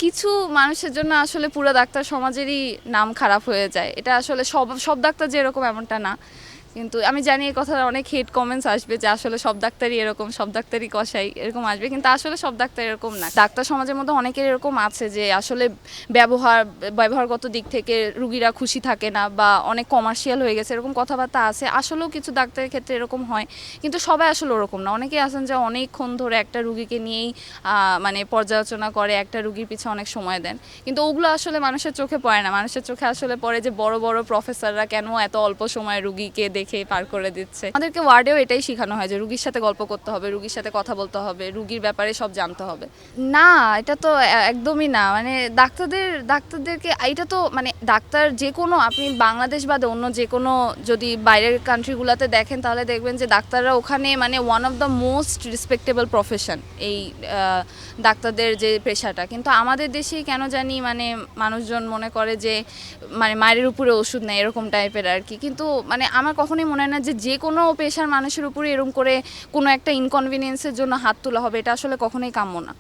কিছু মানুষের জন্য আসলে পুরো ডাক্তার সমাজেরই নাম খারাপ হয়ে যায়। এটা আসলে সব সব ডাক্তার যে এরকম এমনটা না। কিন্তু আমি জানি এই কথার অনেক হেট কমেন্টস আসবে যে আসলে সব ডাক্তারই এরকম, সব ডাক্তারই কসাই এরকম আসবে। কিন্তু আসলে সব ডাক্তার এরকম না। ডাক্তার সমাজের মধ্যে অনেকের এরকম আছে যে আসলে ব্যবহারগত দিক থেকে রুগীরা খুশি থাকে না বা অনেক কমার্শিয়াল হয়ে গেছে এরকম কথাবার্তা আছে। আসলেও কিছু ডাক্তারের ক্ষেত্রে এরকম হয়। কিন্তু সবাই আসলে ওরকম না। অনেকেই আছেন যে অনেকক্ষণ ধরে একটা রুগীকে নিয়েই মানে পর্যালোচনা করে, একটা রুগীর পিছে অনেক সময় দেন। কিন্তু ওগুলো আসলে মানুষের চোখে পড়ে না। মানুষের চোখে আসলে পড়ে যে বড় বড় প্রফেসররা কেন এত অল্প সময়ে রুগীকে দেখে পার করে দিচ্ছে। আমাদেরকে ওয়ার্ডেও এটাই শেখানো হয় যে রুগীর সাথে গল্প করতে হবে, রুগীর সাথে কথা বলতে হবে, রুগীর ব্যাপারে সব জানতে হবে। না, এটা তো একদমই না। মানে ডাক্তারদেরকে এটা তো মানে ডাক্তার যে কোনো আপনি বাংলাদেশ বাদে অন্য যে কোনো যদি বাইরের কান্ট্রিগুলোতে দেখেন তাহলে দেখবেন যে ডাক্তাররা ওখানে মানে one of the most respectable profession এই ডাক্তারদের যে পেশাটা। কিন্তু আমাদের দেশেই কেন জানি মানে মানুষজন মনে করে যে মানে মায়ের উপরে ওষুধ নেই এরকম টাইপের আর কি। কিন্তু মানে আমার কখনোই মনে হয় না যে যে কোনো পেশার মানুষের উপরে এরকম করে কোনো একটা ইনকনভিনিয়েন্সের জন্য হাত তোলা হবে, এটা আসলে কখনোই কাম্য না।